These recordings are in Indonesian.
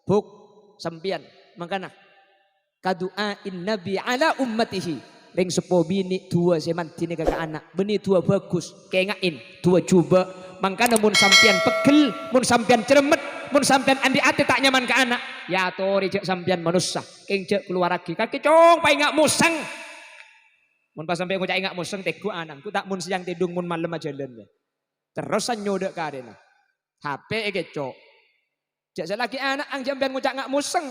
Buk sampian mangkana kadu'ain nabi ala ummatihi. Ring sepo bini dua semantine kakak anak. Beni dua bagus kengain dua coba. Mangkana mun sampian pegel, mun sampian ceremet, mun sampian andi ate tak nyaman ke anak. Ya tori cek sampian manusia. Keng cek keluar lagi. Kaki cong pai ngak museng. Mun pas sampai ngucak ngak museng tegu anak. Ku tak mun siang tidung mun malam aja jalan. Terusan nyodek karena HP kecok. Cek lagi anak ang jampian ngucak ngak museng.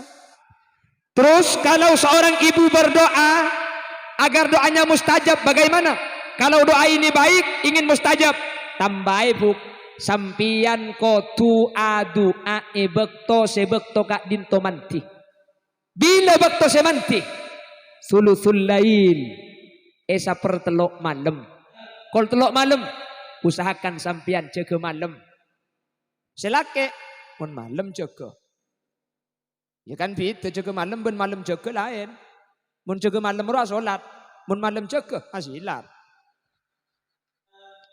Terus kalau seorang ibu berdoa agar doanya mustajab bagaimana? Kalau doa ini baik ingin mustajab, tambah buk sampian kotu adu ae bekto sebekto kak dinto manti. Bila bekto semanti? Sulusul lail. Esa pertelok malam. Kol telok malam usahakan sampian jaga malam. Selake pun malam jaga. Ya kan beda jaga malam ben malam jaga lain. Mun jaga malam ora salat, mun malam jaga asilat.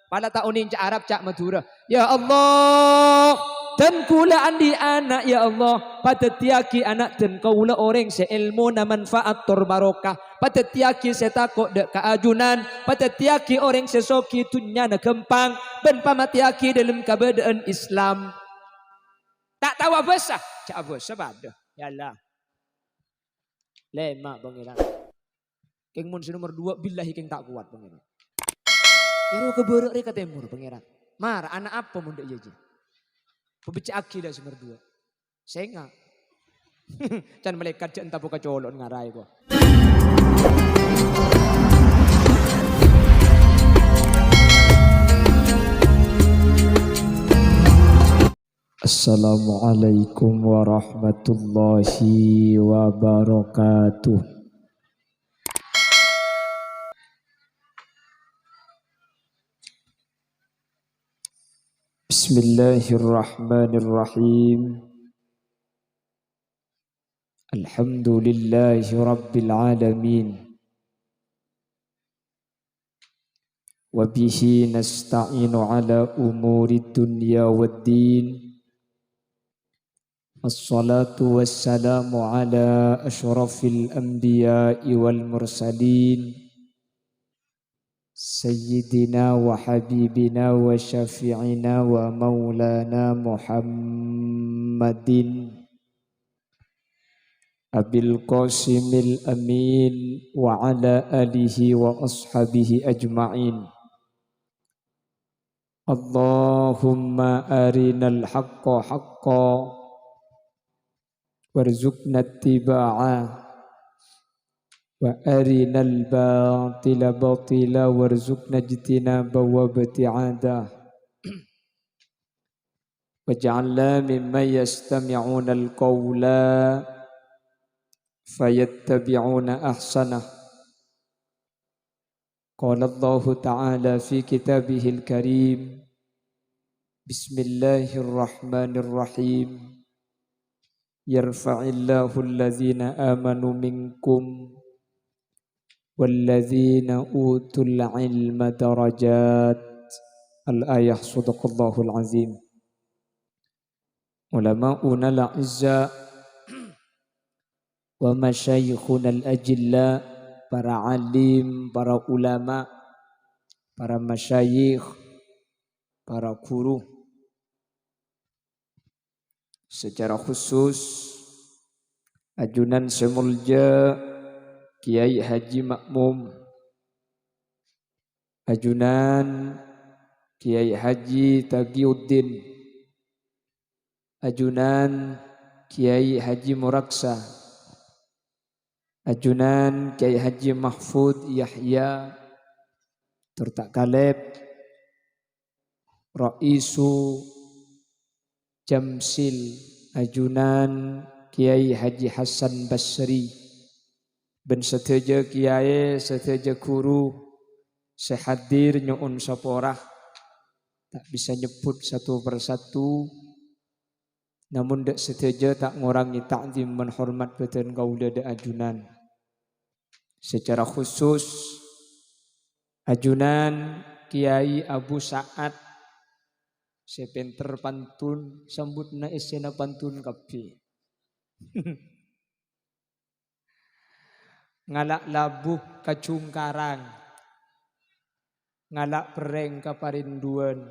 Pada tahun ini cak Arab cak Madura. Ya Allah, dan kula andi anak ya Allah. Pada tiaki anak dan kaula orang seilmu na manfaat tor barokah. Pada tiaki setakok dek keajunan. Pada tiaki orang sesoki dunya na gempang. Ben pamatiaki dalam keberadaan Islam. Tak tahu apa sah. Cak apa sah pada. Ya Allah. Lema pangeran. Keng mun nomor 2 billahi keng tak kuat pangeran. Kero keberek reka temur pangeran. Mar anak apa mun dak jaji? Pebecak akidah nomor 2. Senga. Can malaikat cek entah buka colon ngarai gua. Assalamualaikum warahmatullahi wabarakatuh. Bismillahirrahmanirrahim. Alhamdulillahi rabbil alamin. Wa bihi nasta'inu ala umuri dunya waddin. Assalatu wassalamu ala ashrafil anbiya'i wal mursalin Sayyidina wa habibina wa syafi'ina wa maulana Muhammadin Abil Qasimil Amin wa ala alihi wa ashabihi ajma'in. Allahumma arinal haqqa haqqa warzuqna ittiba'a wa arinal batila batila warzuqna ijtinaba wa ibti'ada waj'alna mimman yastami'una al-qawla fayattabi'una ahsanah. Qala Allahu ta'ala fi kitabihil karim. Bismillahirrahmanirrahim. Yarfa'illahu allazina amanu minkum wallazina utul ilma darajat. Al-ayah sadaqallahul azim. Ulama'una al-izza wa masyayikhuna al-ajilla, para alim, para ulama, para masyayikh, para guru. Secara khusus ajunan semulja Kiai Haji Makmum, ajunan Kiai Haji Tagiyuddin, ajunan Kiai Haji Muraksa, ajunan Kiai Haji Mahfud Yahya Turtak Kaleb, Raisu Jamsil, ajunan Kiai Haji Hasan Basri, ben seteja kiai, seteja guru, sehadir nyuun saporah, tak bisa nyebut satu persatu, namun dak seteja tak ngurangi ta'zim menghormat beten kaula da ajunan. Secara khusus ajunan Kiai Abu Sa'ad sepenter pantun sambutna esena pantun kabeh. Ngalak labuh kacung karang, ngalak pereng kaparinduan.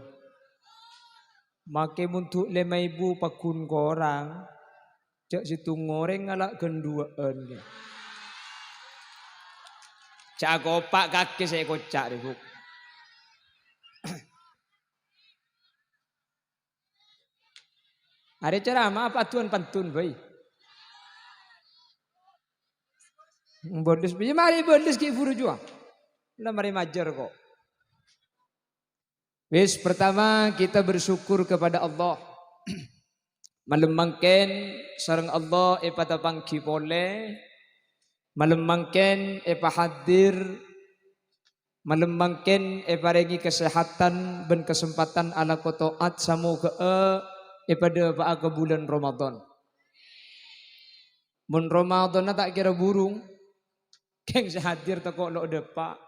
Make untuk 5.000 pakun korang, cak situ ngoreng ngalak genduaan. Cak kopak kaki saya kocak deh. Ada ceramah apa tuan pantun boy? Bodis, mari bodis ki furu jua. Lah mari majar kok. Wis pertama kita bersyukur kepada Allah. Malam mangken sareng Allah pada pangki pole. Malam mangken hadir. Malam mangken parengi kesehatan ben kesempatan ala kotoat samu ke pada ke bulan Ramadan. Mun Ramadan tak kira burung. Keng sehadir toko lo depa.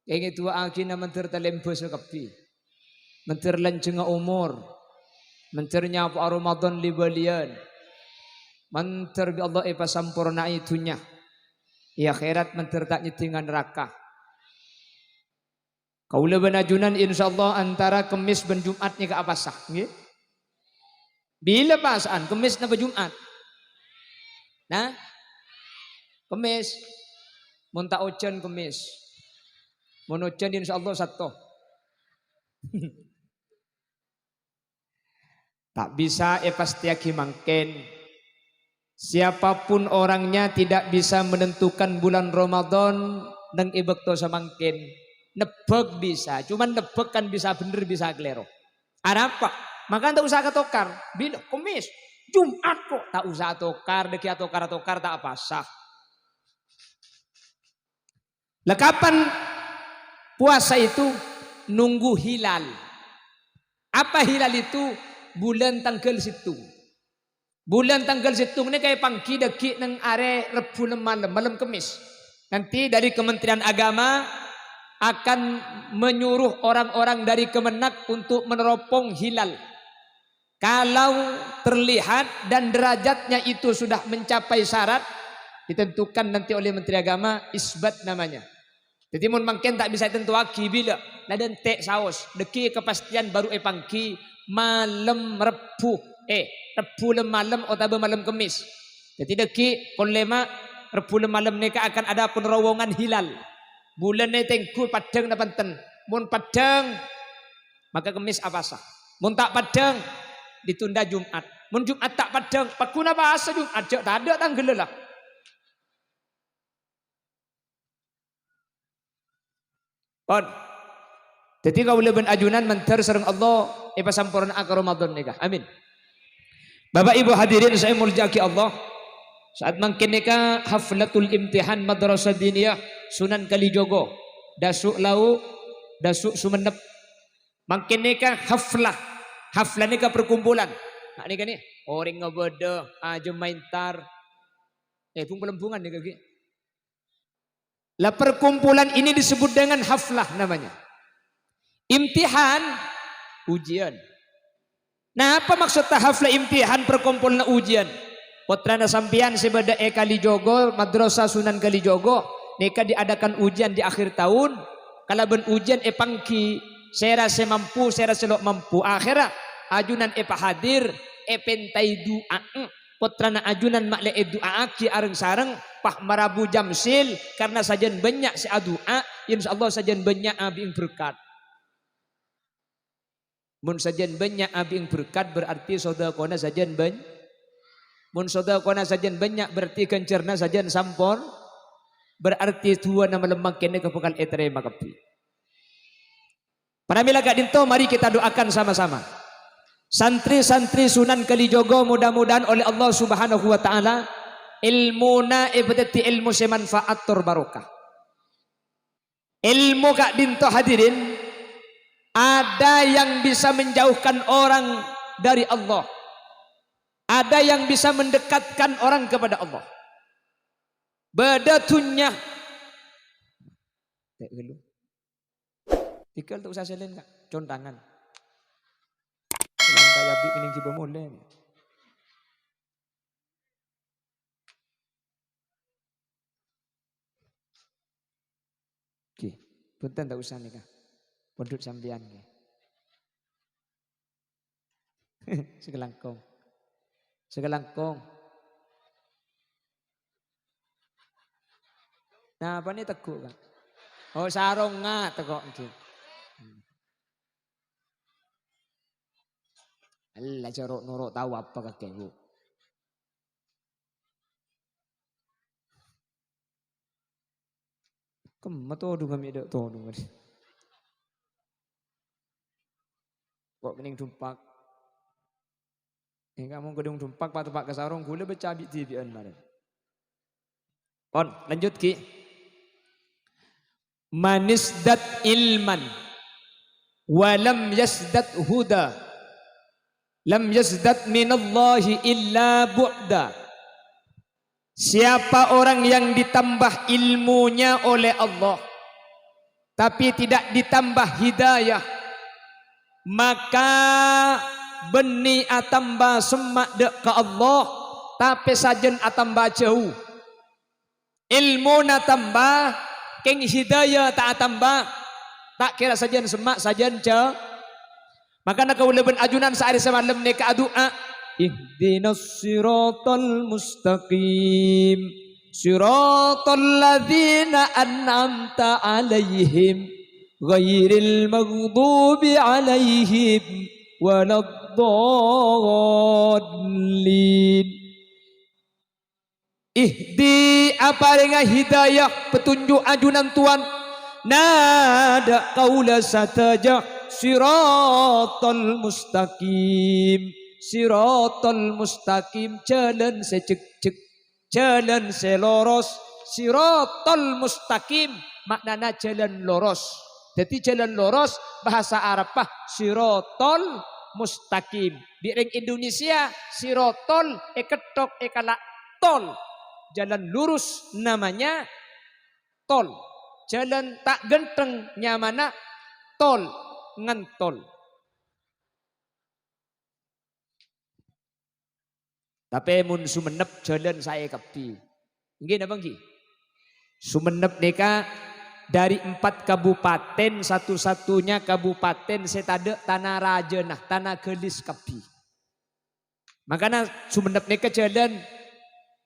Keng itu akina mentir talempo sekapi. Mentir lancenga umur. Mentir nyapa Ramadan libalian. Mentir bi Allah sampurna itunya. Ya akhirat mentir tak nyetingan neraka. Kaula benajunan insyaallah antara Kemis ben Jumat ni ke apa sah nggih? Bila pasaan Kemis napa Jumat? Nah? Kemis. Mun tak ocean Kemis. Mun ocean insyaallah satu. Tak bisa pasti aki mangken. Siapapun orangnya tidak bisa menentukan bulan Ramadan nang ibekto samangken. Nebek bisa, cuman nebek kan bisa bener bisa klero. Ada apa? Maka tak usah ketokar. Bila Kemis, Jumat kok tak usah tokar, deki atokar tak apa sah. Lah kapan puasa itu? Nunggu hilal. Apa hilal itu? Bulan tanggal situng. Bulan tanggal situng ini kayak pangki deki nang are Rebu malam Kemis. Nanti dari Kementerian Agama akan menyuruh orang-orang dari Kemenak untuk meneropong hilal. Kalau terlihat dan derajatnya itu sudah mencapai syarat, ditentukan nanti oleh Menteri Agama, isbat namanya. Jadi mun mangken tak bisa tentu aki bila naden tek saos deki kepastian baru pangki malam Rebu malam atau malam Kemis. Jadi deki kolema Rebu malam neka akan ada penerowongan hilal. Bulan ni tengku padang na panten. Mun padang maka Kemis apa sah. Mun tak padang ditunda Jumat. Mun Jumat tak padang pakuna bahasa Jumat tak ada tanggal lah. Pon. Jadi kau leben ajunan menter sareng Allah sampurna ke Ramadan nikah. Amin. Bapak Ibu hadirin saya muljaki Allah. Saat mangkin nikah haflatul imtihan madrasah diniyah Sunan Kalijogo, Dasuk Lau, Dasuk Sumenep. Mangkin nikah haflah nikah perkumpulan. Nah nikah nih orang ngebodoh aja main tar. Pungpelempungan nikah gitu. Lah perkumpulan ini disebut dengan haflah namanya. Imtihan ujian. Nah apa maksud haflah imtihan perkumpulan ujian? Putrana sampian sebeda Kalijogo, Madrasah Sunan Kalijogo, neka diadakan ujian di akhir tahun. Kalau ben ujian pangki, saya rasa mampu, saya rasa lok mampu. Akhirnya ajunan hadir, pentai doa. Putrana ajunan makle doa ki areng sareng pah marabu jamsil karena sajen banyak si doa, insyaallah sajen banyak abing berkat. Mun sajen banyak abing berkat berarti sedekahna sajen banyak. Mun sedekahna sajen banyak berarti kencerna sajen sampor. Berarti tua nama lemang kene kepekal etere makapi. Para mila gak dinto mari kita doakan sama-sama. Santri-santri Sunan Kalijogo mudah-mudahan oleh Allah Subhanahu wa taala ilmuna ibadati ilmu semanfaat tur barokah. Ilmu gak dinto hadirin ada yang bisa menjauhkan orang dari Allah. Ada yang bisa mendekatkan orang kepada Allah. Bedatunya. Tikal tak usah selen kak. Contangan. Lang kaya bik ning jiba mule. Punten tak usah nikah. Pondok sampean nggih. Sekelangkong. Sekelangkong. Nah, apa ini teguk kan? Oh, sarung ngat tegok nggih. Alah jorok norok tahu apa kakek Bu. Kemet tuh dungan medok tuh dungan. Kok kening dumpak. Kamu gedung dumpak patu pak kesarung gula becabik tibian maren. Pon lanjut ki. Manisdat ilman walam yasdat huda lam yasdat minallahi illa bu'da. Siapa orang yang ditambah ilmunya oleh Allah tapi tidak ditambah hidayah, maka benih atamba semak dek ke Allah tapi sajen atamba jauh. Ilmu na tambah keng hidayah tak atamba tak kira sajen semak sajen jauh. Maka nak boleh ajunan sehari semalam ni ke doa. Ihdinas siratal mustaqim siratal ladzina an'amta alaihim ghairil maghdubi alaihim waladdallin. Ihdi apa dengan hidayah petunjuk ajunan Tuhan. Nada qaula satajah siratal mustaqim siratal mustaqim jalan secek-cek jalan seloros. Siratal mustaqim maknanya jalan loros. Jadi jalan loros bahasa Arabah siratal mustaqim. Di ring Indonesia siratal ketok ekala tol. Jalan lurus namanya tol. Jalan tak genteng nyamana tol ngentol. Tapi mun Sumenep jalan saya kepi. Nggih napa nggih? Sumenep nika dari 4 kabupaten satu-satunya kabupaten setade tanah raja nah tanah gelis kepi. Makanya Sumenep nika jalan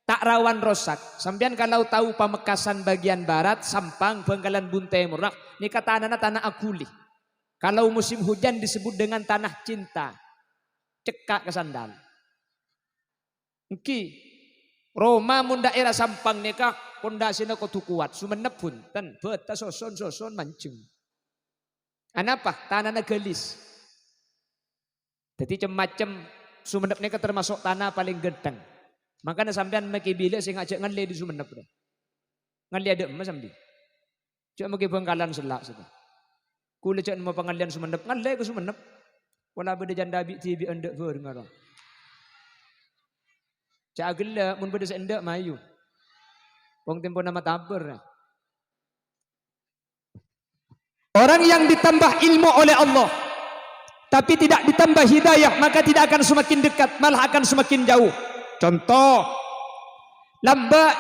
tak rawan rosak. Sampean kalau tahu Pamekasan bagian barat, Sampang, Bangkalan Buntai Murah, nika tanahnya tanah akuli. Kalau musim hujan disebut dengan tanah cinta. Cekak ke sandal. Niki Roma mun daerah Sampang nika pondasina kudu kuat. Sumenep punten beta soson mancung. Anapa? Tanahnya gelis. Jadi macam Sumenep nika termasuk tanah paling gedang. Makanya sampean maki bilik sing ngajak ngali di Sumenep. Ngali ada emas sambil. Cuma maki Bangkalan selak sudah. Kula cak nama pengalian Sumenep ngali ke Sumenep. Wala beda janda bi tibi endek ber ngaro. Cak agela mun beda endek mayu. Wong tempo nama taber. Orang yang ditambah ilmu oleh Allah tapi tidak ditambah hidayah maka tidak akan semakin dekat malah akan semakin jauh. Contoh lamba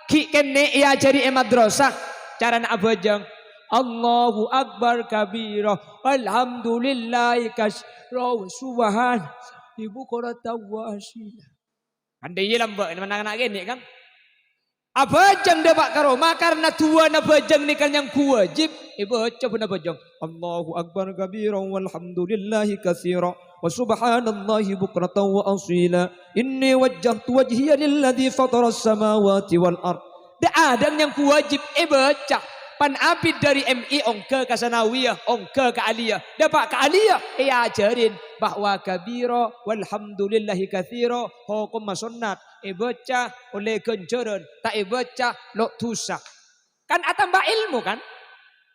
ki kene ya jari madrasah cara nak abajang Allahu akbar kabira alhamdulillahi kasra subhan ibu qarata wa asila. Andai lamba mana nak gini kan? Abajang dapat karoma karena tuan abajang ni kan yang kuwajib. Ibu coba abajang Allahu akbar kabira walhamdulillahi katsira wa subhanallahi bukratan wa asila inni wajjahtu wajhiya lilladzi fataras samawati wal ard. Da adang yang kuwajib baca pan abid dari MI ongke ke sanawiyah ongke ke aliyah dapat ke aliyah ajarin bahwa kabira walhamdulillahi katsira hukum sunnat baca oleh kenceran tak baca lo tusak kan atambah ilmu kan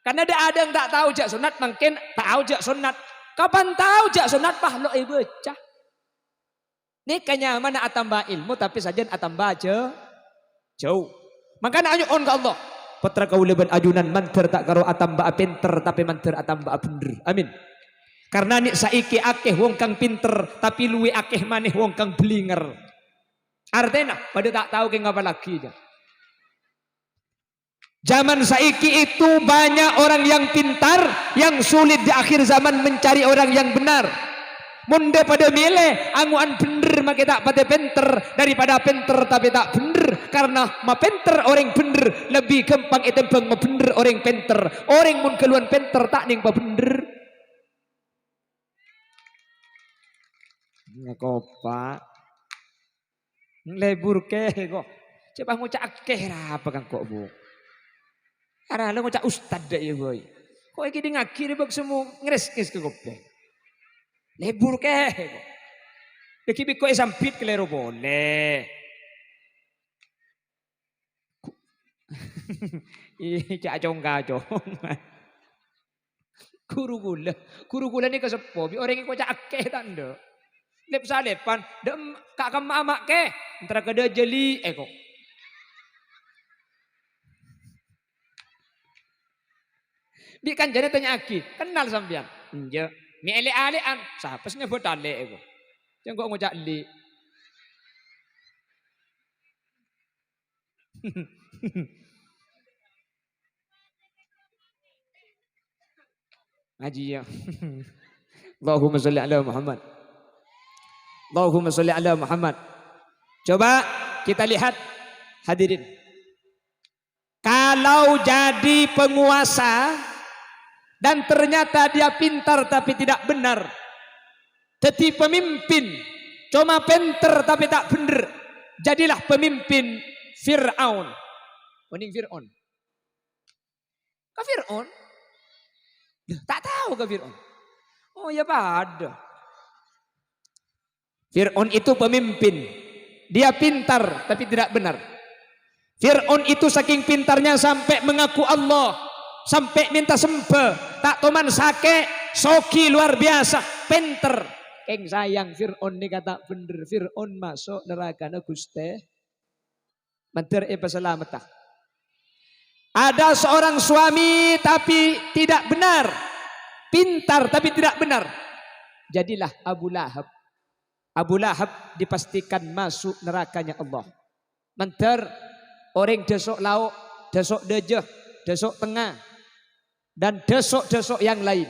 karena ada yang tak tahu jak sunat mungkin tahu jak sunat. Kapan tahu jak sunat pah lo baca. Ni kanya mana atambah ilmu tapi saja atambah jauh. Makanya ayo on ke Allah. Putra kau leban ajunan manter tak karo atambah pinter tapi manter atambah bener. Amin. Karena ni saiki akeh wong kang pinter tapi luwe akeh maneh wong kang blinger. Artinya pada tak tahu ke ngapa lagi dia. Zaman saiki itu banyak orang yang pintar, yang sulit di akhir zaman mencari orang yang benar. Munde pada milih anguan bener make tak pada penter daripada penter tapi tak bener, karena ma penter orang bener lebih gampang itu bang ma bener orang penter. Orang mun keluar penter tak ning pa bener. Ngakopa lebur ke kok. Coba ngucak akeh apa kang kok bu. Ara lo ngucak ustad dak ya boy. Kok iki ngakiri bak semua ngres-ngres ke kope. Lebur ke kok. Deki biko sampit kelero boleh. Ih cak cong-cong. Guru gula ni kesepo bi orang kok cak akeh tanda. Lep salepan dem kak kamamak ke antara kada jeli kok. Bi kan jadi tanya aki, kenal sampean. Nje, mi ele-alean, siapa sih nyebut ale ego. Jangan kok ngucak li. Haji ya. Allahumma sholli ala Muhammad. Allahumma sholli ala Muhammad. Coba kita lihat hadirin. Kalau jadi penguasa dan ternyata dia pintar tapi tidak benar. Jadi pemimpin cuma pintar tapi tak benar. Jadilah pemimpin Fir'aun. Mending Fir'aun. Ke Fir'aun? Tak tahu ke Fir'aun. Oh ya pada. Fir'aun itu pemimpin. Dia pintar tapi tidak benar. Fir'aun itu saking pintarnya sampai mengaku Allah. Sampai minta sembah, tak toman sake, soki luar biasa, pinter. Keng sayang Fir'aun ni kata bener, Fir'aun masuk neraka na Guste. Manter selamat. Ada seorang suami tapi tidak benar, pintar tapi tidak benar. Jadilah Abu Lahab. Abu Lahab dipastikan masuk nerakanya Allah. Manter orang desok lauk, desok dejah, desok tengah. Dan desok-desok yang lain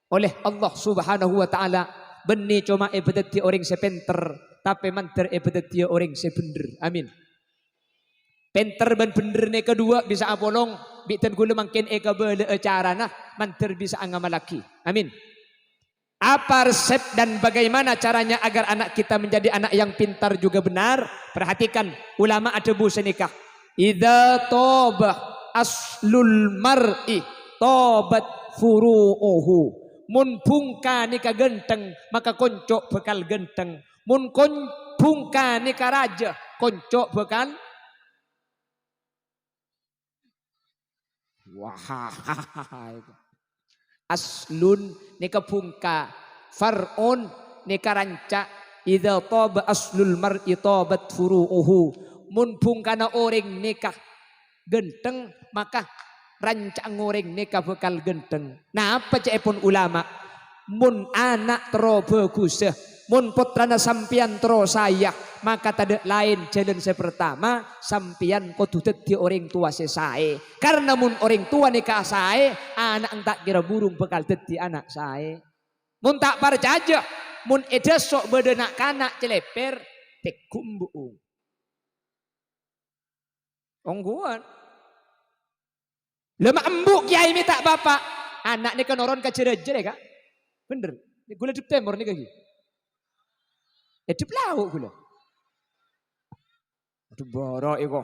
oleh Allah Subhanahu wa taala beni cuma ibadati orang sepenter tapi manter ibadati orang sebener. Amin. Penter ben bener ne kedua bisa apolong bitan gula mangkin eka bele acara nah manter bisa angamalaki. Amin. Apa resep dan bagaimana caranya agar anak kita menjadi anak yang pintar juga benar? Perhatikan ulama ada bu senikah. Idza toba aslul mar'i tobat furu'uhu. Mun bungka nika genteng maka koncok bekal genteng. Mun bungka nika raja koncok bekal. Wah. Aslun nika bungka, far'un nika ranca. Idza toba aslul mar'i tobat furu'uhu. Mun bungka na orang nikah genteng maka rancang ngoreng nikah bekal genteng. Nah apa cepon ulama? Mun anak tero bagus, mun putrana sampian tero sayah, maka tidak lain jalan pertama sampian kudu dadi orang tua sesae. Karena mun orang tua nikah sae, anak tak kira burung bekal dadi anak sae. Mun tak percaya, mun edesok bedenak kanak celeper tekumbu. Ongguan. Lemak embuk kiai minta bapak. Anak ni kan orang kacere-jere kak. Bener. Gula di temor ni kaki. Di lauk gula. Aduh borok iko.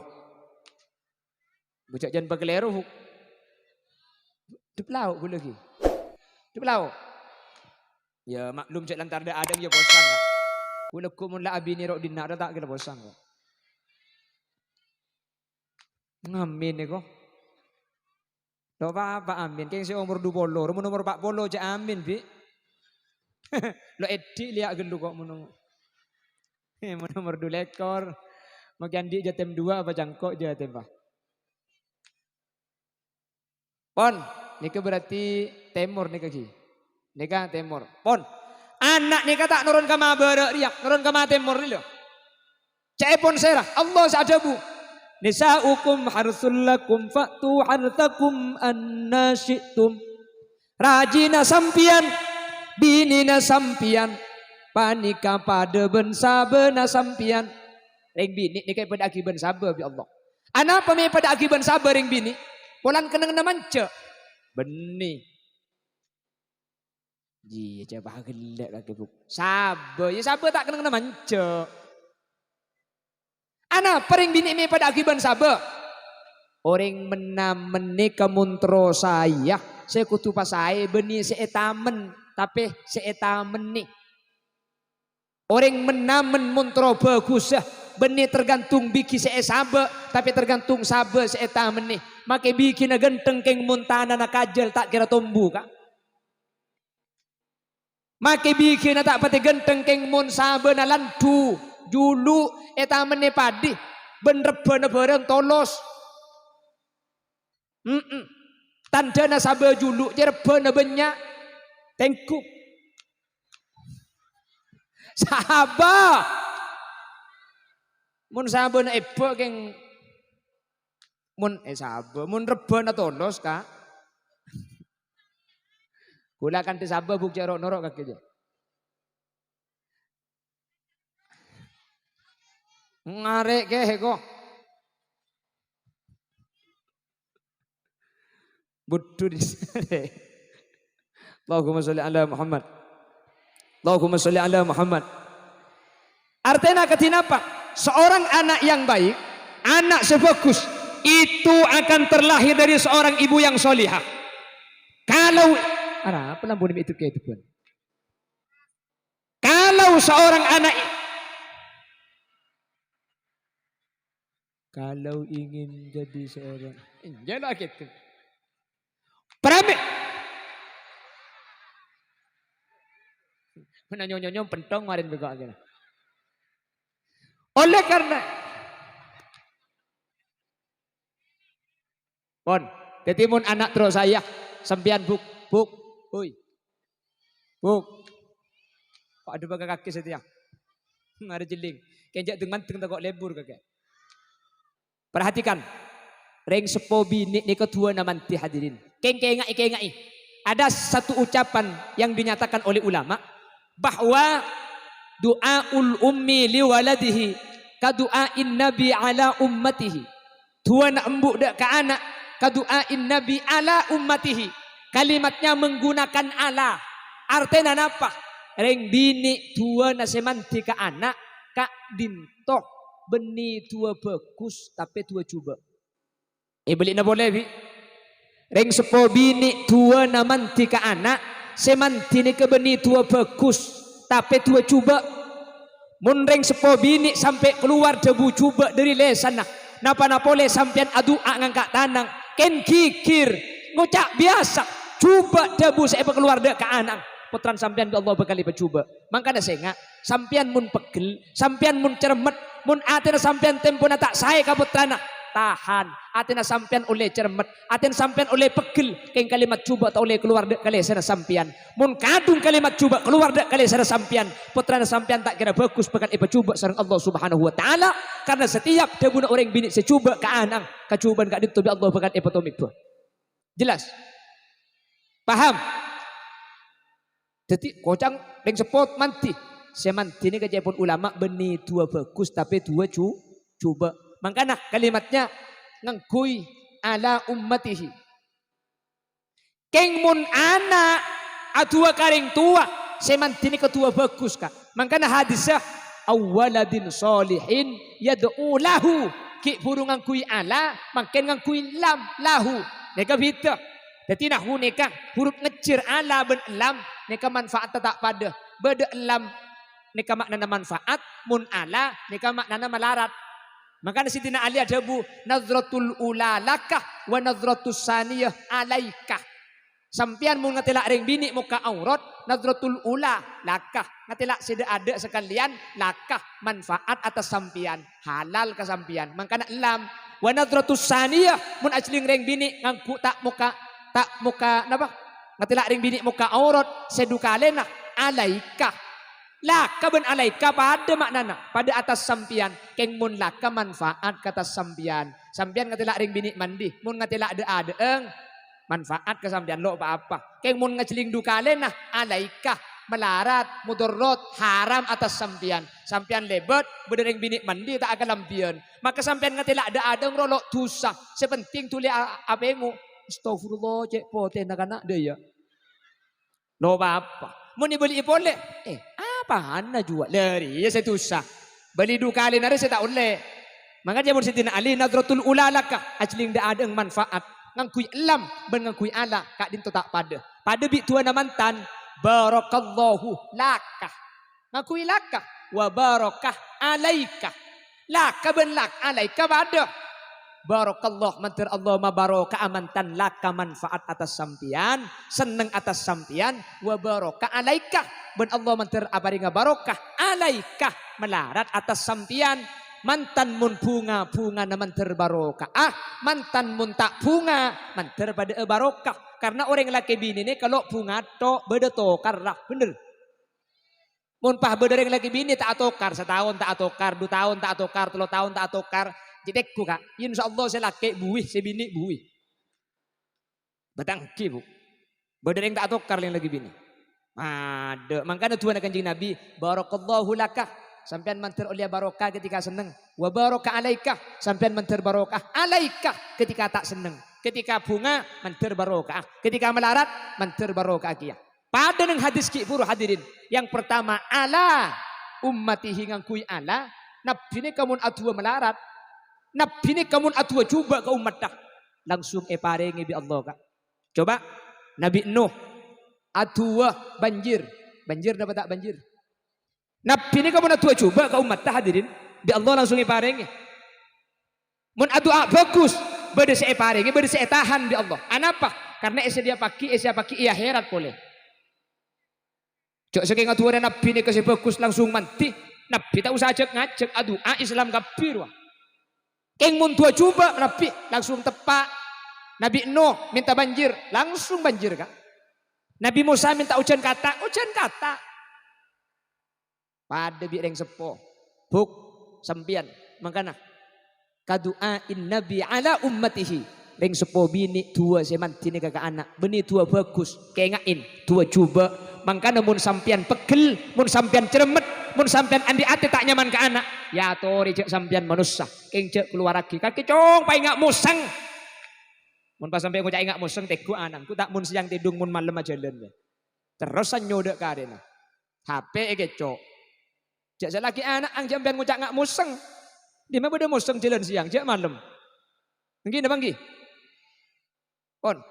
Bocak jangan bageleru. Di lauk gula lagi. Di lauk. Ya maklum cek lantar ada adem ya bosan kak. Gula kumun la abini rok dina ada tak kira bosan kak. Ngamin iko. Lo apa amin, keng si umur 20, rumun umur 40 aja amin bi. Lo edi liak gelu kok mun umur 2 ekor. Makin di jatem 2 apa jangkok jatem pak. Pon, nika berarti temur nika ki. Nika temur. Pon, anak nika tak nurun ke mabara riak, nurun ke temur ni lo. Cek pon serah, Allah sadabu. Nisaukum harsul lakum fa'tu harthakum anna syi'tum. Rajina sampian, binina sampian, panika pada ben sabena sampian. Ring bini ni kay pada akiban sabar bi Allah. Ana pa may pada akiban sabar ring bini. Polan kenang naman ce. Benih. Ji coba gelek kaki buk. Sabar, ya sabar tak kenang naman ce. Ana paring bini may pada akiban sabar. Orang menika muntro saya kutu pasai beni seetamen tapi seetamen ni. Orang menamen muntro bagus beni tergantung biki seesaba tapi tergantung sabe seetamen ni. Make bikin na genteng keng muntana na kajal tak kira tumbuh ka. Make bikin na tak pati genteng keng mun sabe na lantu julu etamen ni padi benrebe na bareng tolos. Tanda na sabar julu jerba na banyak tengku sabar mun sabar na eba keng mun sabar mun reba na tolos ka kula kan ti sabar buk jarok norok kaki je ngarek ke kok Budu di sana. Allahumma sholli ala Muhammad. Allahumma sholli ala Muhammad. Artinya ketina apa? Seorang anak yang baik, anak sebagus itu akan terlahir dari seorang ibu yang solihah. Kalau apa lambun itu kayak itu pun. Kalau seorang anak kalau ingin jadi seorang jalan gitu. Pramik. Mana nyonyong pentong marin begok aja. Oleh karena pon, tetimun anak terus saya sempian buk, oi, buk. Pak ada baga kaki setia, ada jeling, kenjak dengan teng takok lebur kakek. Perhatikan, ring sepo bini ni kedua namanti hadirin. Kengai. Ada satu ucapan yang dinyatakan oleh ulama bahwa du'aul ummi liwaladihi kadu'ain nabi ala ummatihi. Tuan embuk dak ke anak kadu'ain nabi ala ummatihi. Kalimatnya menggunakan ala. Artinya apa? Reng bini tua nasemanti ke anak kak dintoh beni tua bagus tapi tua coba. Beli na boleh bi. Reng sepo bini tua namanti ke anak semanti ni ke beni tua bagus tapi tua coba. Mun reng sepo bini sampai keluar debu coba dari lesan napa napole sampean adua ngangkat tanang ken kikir ngucap biasa coba debu saya keluar dek ke anak putran sampean Allah bekali bercoba. Makanya saya sampean mun pegel sampean mun cermet mun atina sampean tempuna tak saya kaputrana tahan atina sampean oleh cermet atina sampean oleh pegel keng kalimat coba tak oleh keluar dek kali sana sampean mun kadung kalimat coba keluar dek kali sana sampean putrana sampean tak kira bagus pekan iba coba sareng Allah Subhanahu wa taala karena setiap debuna orang bini secoba ke anang kacubaan kak ditubi Allah pekan iba tomik jelas paham. Jadi kocang ring sepot manti semanti ini kejapun ulama beni dua bagus tapi dua coba. Makanya kalimatnya ngengkui ala ummatihi. Keng mun anak adua karing tua semanti ini kedua bagus kak. Makanya hadisah awaladin solihin yad'u lahu ki burung ngengkui ala makin ngengkui lam lahu. Neka bita. Jadi nahu neka huruf ngecir ala ben lam neka manfaat tak pada beda lam neka maknana manfaat mun ala neka maknana malarat. Maka Sidina Ali ada bu nazratul ula lakah wa nazratus saniyah alaikah. Sampian mun ngatela ring bini muka aurat nazratul ula lakah ngatela sida ada sekalian lakah manfaat atas sampian halal ke sampian. Maka lam wa nazratus saniyah mun ajling ring bini ngangku tak muka napa ngatila ring bini muka aurat sedukalena alaika Laka ben alaika pada maknana, pada atas sampian. Keng mun laka manfaat kata sampian. Sampian ngatila ring bini mandi, mun ngatila ada eng manfaat ke sampian lo apa-apa. Keng mun ngaceling dukale nah alaika melarat, mudorot, haram atas sampian. Sampian lebet, bedereng bini mandi tak akan lampian. Maka sampian ngatila ada ngrolok dosa. Sepenting tuli apengu. Astagfirullah cek pote nak dia ya. Lo apa? Mau beli boleh? Apa anda jual? Lari ya saya dosa. Beli dua kali nari saya tak boleh. Makanya mun sitina ali nadratul ulalaka. Ajling dah ada manfaat. Ngangkui elam ben ngangkui ala kak dinto tak pada. Pada bi tuan mantan barakallahu laka. Ngangkui laka wa barakah alaika. Laka ben lak alaika pada. Barakallah mantir Allah mabaraka amantan laka manfaat atas sampian, seneng atas sampian, wa baraka alaika ben Allah mantir abari ngabarokah alaika melarat atas sampian. Mantan mun bunga na mantir barokah. Mantan mun tak bunga mantir pada barokah. Karena orang laki bini ni kalau bunga tok beda tokar lah bener. Mun pah beda orang laki bini tak atokar, setahun tak atokar, 2 tahun tak atokar, 3 tahun tak atokar. Jidekku kak, insya Allah saya laki buih, saya bini buih. Batangki bu. Bedereng tak atokar yang lagi bini. Ada, makanya Tuhan akan jadi Nabi. Barakallahu laka. Sampian mantir oleh barokah ketika seneng. Wa barokah alaika. Sampian mantir barokah alaika ketika tak seneng. Ketika bunga mantir barokah. Ketika melarat mantir barokah kia. Pada neng hadis ki puru hadirin. Yang pertama ala ummatihi ngangkui ala. Nabi ini kamu adua melarat. Nabi ini kamu adua coba ke umat dah. Langsung parengi bi Allah kak. Coba Nabi Nuh adua banjir. Banjir dapat tak banjir? Nabi ini kamu adua coba ke umat dah hadirin. Bi Allah langsung parengi. Mun adua bagus. Berde parengi, berde tahan bi Allah. Anapa? Karena dia pakai ia herat boleh. Cok saking adua Nabi ini kasih bagus langsung mati. Nabi tak usah ngajak adua Islam kafir wah. Keng mun tua coba Nabi langsung tepak. Nabi Nuh minta banjir, langsung banjir kak. Nabi Musa minta hujan kata. Pada bireng sepo, buk sampian, makana kadu'ain Nabi ala ummatihi. Reng sepo bini tua semanti ni kakak anak, beni tua bagus, kengain tua coba. Makana mun sampian pegel, mun sampian ceremet, mun sampian andi ate tak nyaman ke anak. Ya tori cek sampian manusia, keng cek keluar lagi. Kaki cong pai ngak musang. Mun pas sampai ngucak ngak musang teku anak. Ku tak mun siang tidung mun malam aja jalan. Terus nyodek karena HP cok. Cek lagi anak ang jambian ngucak ngak musang. Di mana beda musang jalan siang, cek malam. Nggih napa nggih? Kon.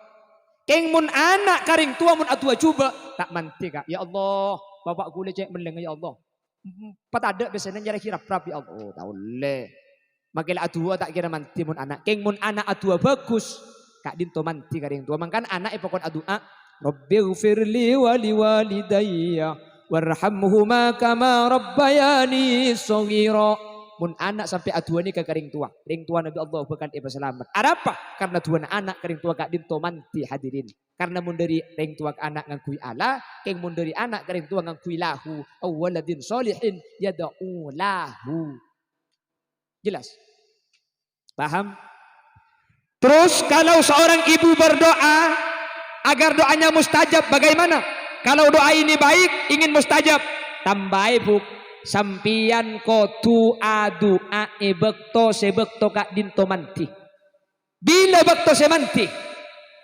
Keng mun anak karing tua mun atua coba tak manti kak. Ya Allah, bapak gule cek meleng ya Allah. Patada biasanya nyari kirap-rap ya Allah. Oh, tak boleh. Makanya atua tak kira manti mun anak. Keng mun anak atua bagus. Kak dinto manti karing tua. Mangkan anak pokon adua. Rabbighfirli wa liwalidayya warhamhuma kama rabbayani shaghira. Mun anak sampai aduan ni ke kering tua. Kering tua Nabi Allah bukan iba selamat. Ada apa? Karena tuan anak kering tua kak dinto manti hadirin. Karena mun dari kering tua ke anak ngangkui Allah. Keng mun dari anak kering tua ngangkui lahu. Awaladin solihin yada'u lahu. Jelas? Paham? Terus kalau seorang ibu berdoa agar doanya mustajab bagaimana? Kalau doa ini baik ingin mustajab. Tambah buk. Sampian kotu adu bekto sebekto kak dinto manti. Bila bekto semanti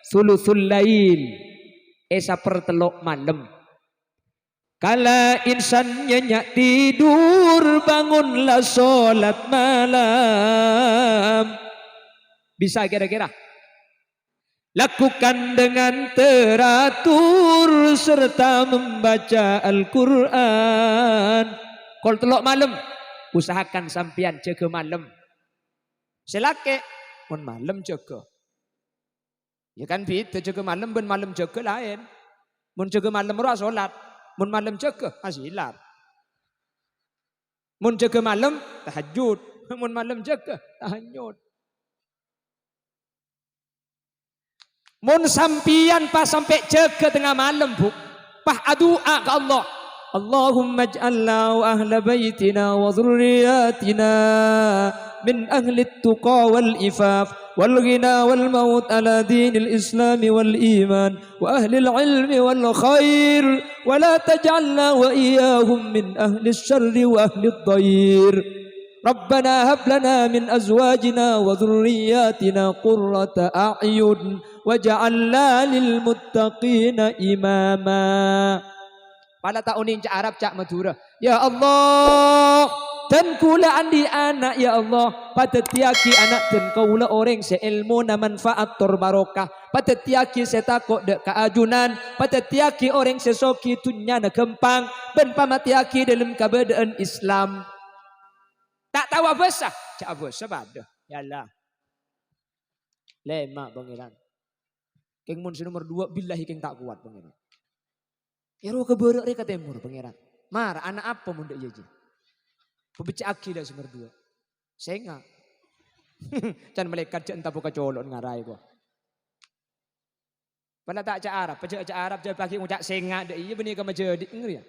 sulusul lail sepertelok malam. Kala insan nyenyak tidur bangunlah solat malam. Bisa kira-kira? Lakukan dengan teratur serta membaca Al-Quran. Kalau telok malam, usahakan sampian jaga malam. Selake, mun malam jaga. Ya kan beda jaga malam, ben malam jaga lain. Mun jaga malam ora salat, mun malam jaga asilat. Mun jaga malam tahajud, mun malam jaga tahajud. Mun sampian pas sampai jaga tengah malam bu, pah adua ke Allah. Allahumma ij'alna wa ahla baitina wa dhurriyyatina min ahli at-tuqa wal ifaf wal ghina wal maut ala dinil islam wal iman wa ahli al-ilmi wal khair wa la taj'alna wa iyyahum min ahli asy-syarri wa ahli ad-dhair. Rabbana hab lana min azwajina wa dhurriyyatina qurrata a'yun waj'alna lil muttaqina imama. Pada tahun ini cak Arab cak Madura. Ya Allah, dan kula andi anak ya Allah. Pada tiaki anak dan kaula orang seilmu na manfaat tor barokah. Pada tiaki setakok dek keajunan. Pada tiaki orang sesoki tunya na kempang. Ben pamatiaki dalam keberadaan Islam. Tak tahu apa sah. Cak apa sah pada. Yalah. Lemak pangeran. Keng mun nomor 2 billahi keng tak kuat pangeran. Ya roh keberak reka temur pangeran. Mar anak apa mun dak jaji. Pebecak akidah nomor 2. Senga. Can malaikat cak entah buka colon ngarai ko. Pada tak cak Arab, pecak cak Arab jadi pagi ngucak senga dak iya benih ka majadi ngeri ya.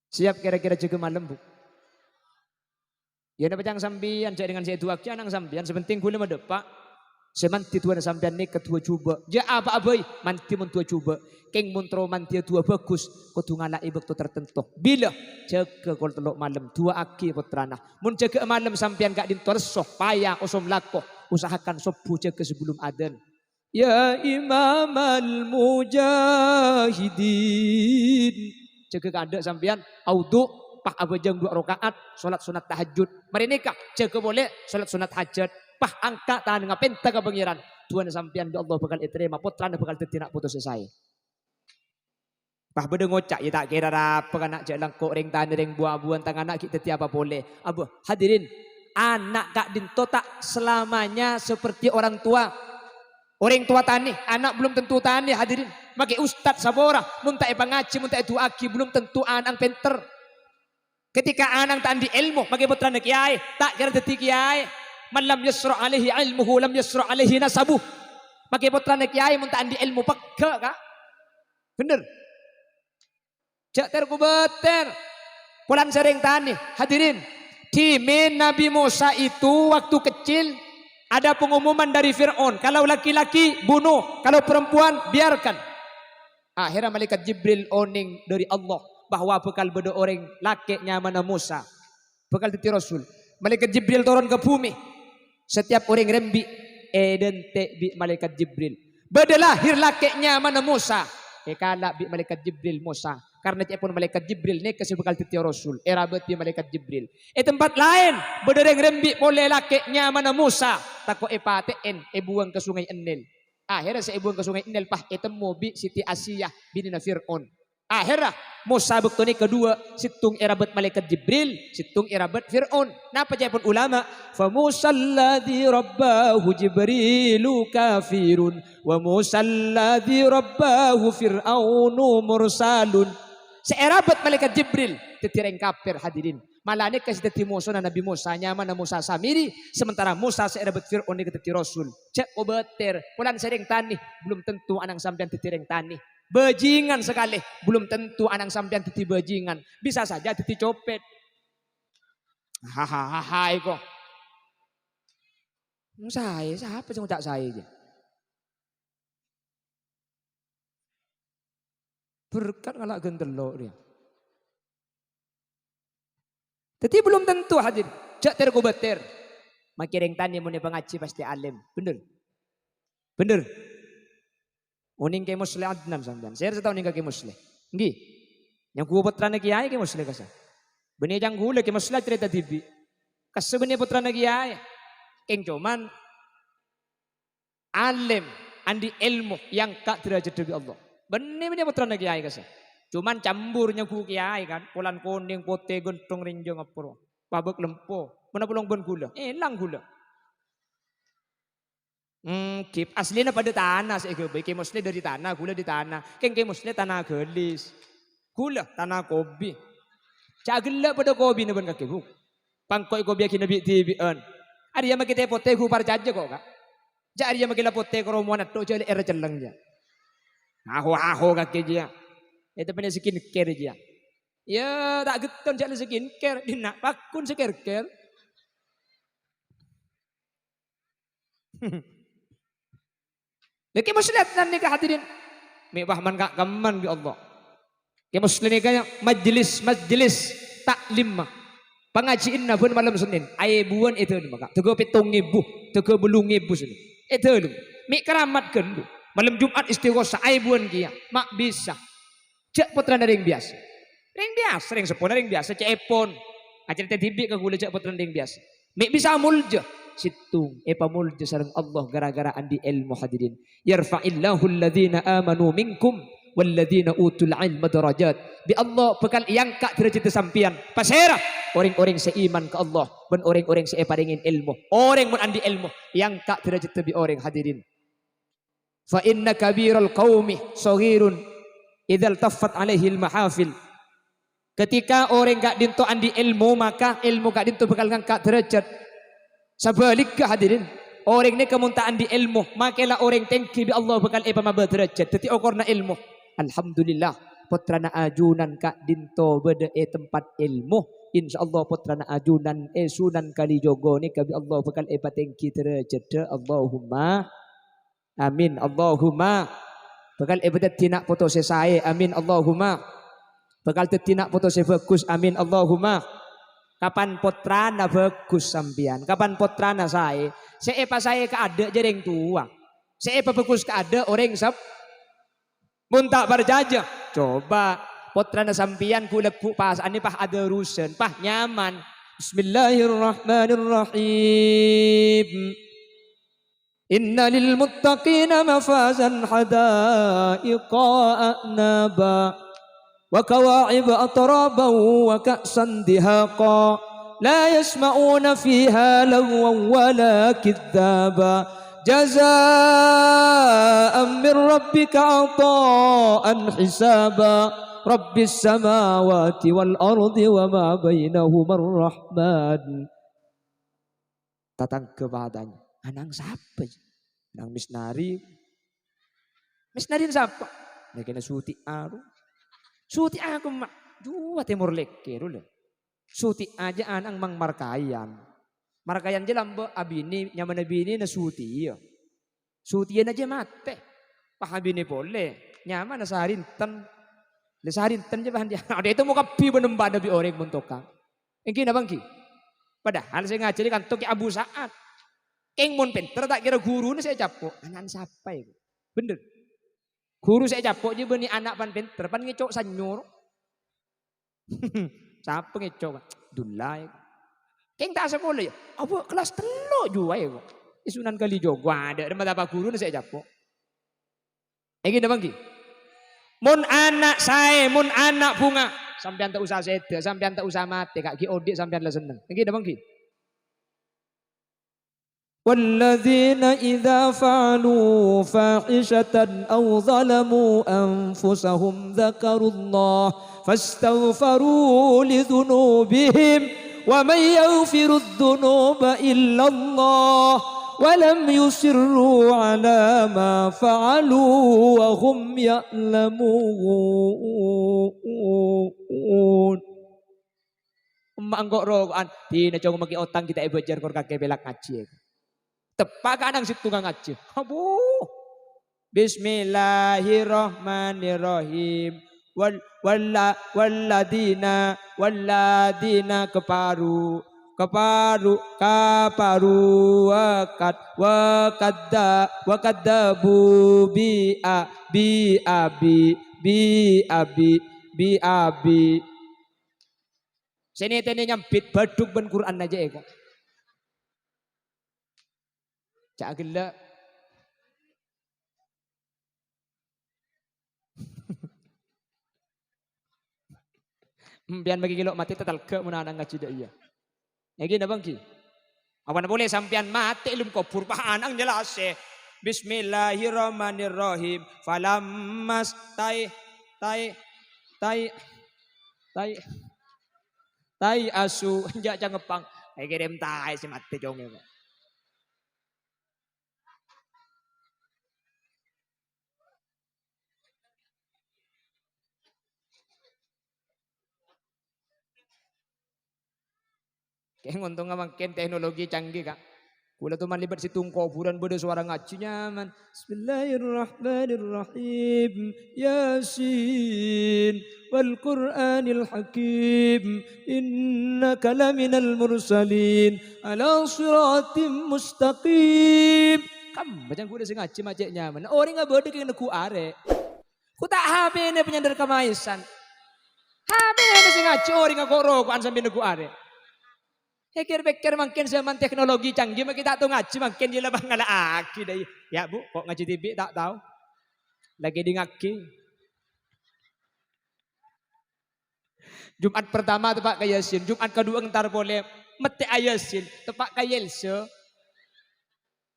Siap kira-kira jaga malam bu. Ya nak pecang sambian cak dengan saya dua kian nang sambian sepenting gula medepak. Semanti tuan sambian ni ketua cuba. Ja apa abai manti mun tua cuba. Keng muntro manti tua bagus. Kau tu ngalak ibek tu tertentu. Bila jaga kau telok malam tua aki putrana. Mun jaga malam sambian gak dintorsoh payah osom lakoh. Usahakan sopu jaga sebelum adan. Ya Imam al-Mujahidin. Jaga kada sambian audhu pah abajang 2 rakaat salat sunat tahajud. Mari nikah jaga boleh salat sunat hajat. Pah angkat tahan ngapenta ka pangeran. Tuhan sampian ya Allah bakal iterima putrana bakal tidak putus selesai. Pah bede ngocak ya tak kira apa kan nak jalan kok ring tani ring buah-buahan tangan anak kita tiapa boleh. Abu hadirin anak kak dinto tak selamanya seperti orang tua. Orang tua tani, anak belum tentu tani hadirin. Maki ustad sabora, munta pangaji, munta itu aki belum tentu anak penter. Ketika anak tandi ilmu, maki putra nak kiai, tak kira detik kiai. Man lam yasra alaihi ilmuhu lam yasra alaihi nasabuh. Maki putra nak kiai munta andi ilmu pekak kak. Bener. Jak terkubeter. Pulan sering tani, hadirin. Timin Nabi Musa itu waktu kecil ada pengumuman dari Fir'aun. Kalau laki-laki bunuh. Kalau perempuan biarkan. Akhirnya malaikat Jibril oning dari Allah. Bahwa bekal beda orang laki-nya mana Musa. Bekal titi Rasul. Malaikat Jibril turun ke bumi. Setiap orang rembi. Eden bi malaikat Jibril. Beda lahir laki-nya mana Musa. Kala bi malaikat Jibril Musa. Karena dia pun malaikat Jibril ni kasih bekal titi Rasul. Rabat bi malaikat Jibril. Tempat lain. Beda orang rembi boleh laki-nya mana Musa. Tako paten buang ke sungai Enil. Akhirnya saya buang ke sungai Enil pah temu bi Siti Asiyah binina Fir'aun. Akhirnya Musa bektoni kedua situng irabat malaikat Jibril, situng irabat Fir'aun. Napa jaya pun ulama? Fa Musa alladhi rabbahu Jibrilu kafirun wa Musa alladhi rabbahu Fir'aunu mursalun. Seirabat malaikat Jibril tetireng kafir hadirin. Malane kasih teti Musa na Nabi Musa nyaman na Musa Samiri. Sementara Musa seirabat Fir'aun ni teti Rasul. Cek obeter. Pulan sering tani. Belum tentu anang sampean tetireng tani. Bajingan sekali. Belum tentu anang sampean teti bajingan. Bisa saja teti copet. Hahaha kok. Saya siapa sih ngucap saya aja. Berkat ngalak gendelok dia. Tapi belum tentu hadir. Cak terkubeter. Makiring tani muni pengaji pasti alim. Bener. Bener. Uning ke musli adnan sampean. Saya tahu ning ke musli. Nggih. Yang ku putrane kiai ke musli kasa. Beni jang gula ke musli cerita tibi. Kasa beni putrane kiai. Ing cuman alim andi ilmu yang kak derajat dari Allah. Beni putrane kiai kasa. Cuman camburnya ku kiai kan. Pulan kuning putih gentong rinjong apur. Pabek lempo. Mana pulang ben gula. Hilang gula. Kip aslinya pada tanah saya kebaik musli dari tanah gula di tanah keng musli tanah gelis gula tanah kopi cak gila pada kopi ni ben kaki bu pangkoi kopi akin nabi tibian ada yang makita pote ku par caja kok kak cak ada yang makita pote ke romuan atau jadi era celengnya Aho kaki dia. Itu punya skincare dia. Ya tak geton jadi skincare. Dinak pakun skincare. Lagi muslim nanti ke hadirin. Mewah man kak gaman bi Allah. Ke muslim ni kaya majlis taklim mah. Pengajian na pun malam Senin. Ai buan itu ni maka. Tego petong ibu, tego belung ibu sini. Itu lu. Mik keramat kendu. Malam Jumat istighosa ai buan kia. Mak bisa. Cek putra ring biasa. Ring biasa, ring sepona ring biasa cek epon. Ajar tibi ke gula cek putra ring biasa. Mik bisa mulja. Situng mulja sareng Allah gara-gara andi ilmu hadirin. Yarfa'illahu alladhina amanu minkum walladhina utul ilma darajat. Bi Allah bekal iangkat derajat sampian. Pasera orang-orang seiman ke Allah dan orang-orang seiparingin ilmu. Orang mun andi ilmu iangkat derajat bi orang hadirin. Fa inna kabiral qaumi saghirun idzal taffat alaihi al-mahafil. Ketika orang gak dinto andi ilmu maka ilmu gak dinto bekal ngangkat derajat. Sebaliknya hadirin, orang ini kemuntaan di ilmu, makalah orang tengki bi Allah bakal mabah derajat. Jadi okorna ilmu. Alhamdulillah, putrana ajunan kak dinto beda tempat ilmu. Insyaallah putrana ajunan sunan Kalijogo ni kabi Allah bakal tengki derajat. Allahumma amin. Allahumma bakal tinak foto saya. Amin. Allahumma bakal tinak foto saya bagus. Amin. Allahumma. Kapan potrana bagus sampian? Kapan potrana saya? Seepa saya keada jereng tua. Seepa bagus keada orang sab. Muntak berjajah. Coba potrana sampian kulek pas ani pah ada rusen, pah nyaman. Bismillahirrahmanirrahim. Inna lil muttaqina mafazan hadaiqa a'naba. وكواعب أطرابا وكأسا دهاقا لا يسمعون فيها لغوا ولا كذابا جزاء من ربك عطاء حسابا رب السماوات والأرض وما بينهما الرحمن. Datang ke badannya. Anang siapa? Anang misnari. Misnari siapa? Mereka suti aru. Suti aku mak dua Timur Leste dulu. Suti aja anang mang markayan. Markayan je lambe abini nyaman abini na suti ya. Sutian aja mate. Pah abini boleh. Nyaman na sarinten. Le sarinten je bahan dia. Ada itu muka pi benemba ada bi orang muntoka. Engki na bangki. Padahal saya ngajari kan toki Abu Sa'ad. Keng mun pinter tak kira guru na saya capok. Anak siapa ya? Bener. Guru saya capok je beni anak pan pinter pan ngecok sanyur. Siapa ngecok? Dulai. Keng tak sekolah ya. Apa kelas telo juga ya. Sunan Kalijogo ada mata apa guru saya capok. Engki ndak bangki. Mun anak saya, mun anak bunga, sampean tak usah seda, sampean tak usah mati, kak ki odik sampean lah seneng. Engki ndak bangki. والذين إذا فعلوا فاحشة أو ظلموا أنفسهم ذكروا الله فاستغفروا لذنوبهم ومن يغفر الذنوب إلا الله ولم يصروا على ما فعلوا وهم يعلمون. Manggok rokokan dina jong maki otang kita ibajar kor kakek belak ngaji. Tepak kadang situ tukang ngaji. Abu. Bismillahirrahmanirrahim. Walladina kafaru wakadabu bi abi. Sini tene nyambit baduk ben Quran aja ya kok. Cak gelak. Biar bagi kilok mati tetal ke menanang ngaji dak iya. Ya gini bang ki. Apa boleh sampean mati ilmu kubur pahanang jelas ya. Bismillahirrahmanirrahim. Falammas tai asu jak ngepang. Kayak kirim tai si mati jongnya. Kayak untung makin teknologi canggih kak. Kula tuh libat si tungko bulan beda suara ngaji nyaman. Bismillahirrahmanirrahim. Yasin wal Qur'anil Hakim. Innaka laminal mursalin ala siratim mustaqim. Kam macam kuda sing ngaji macam nyaman. Orang nggak beda kayak neku are. Ku tak habe ne penyandar kamaisan. Habe ne sing ngaji orang nggak koro ku an sampai neku are. Pikir-pikir makin zaman teknologi canggih makin tak tahu ngaji makin je lebah ngala aki dai. Ya Bu, kok ngaji TV tak tahu. Lagi di ngaki. Jumat pertama tepak ke Yasin, Jumat kedua entar boleh mete Yasin, tepak ke Yelse.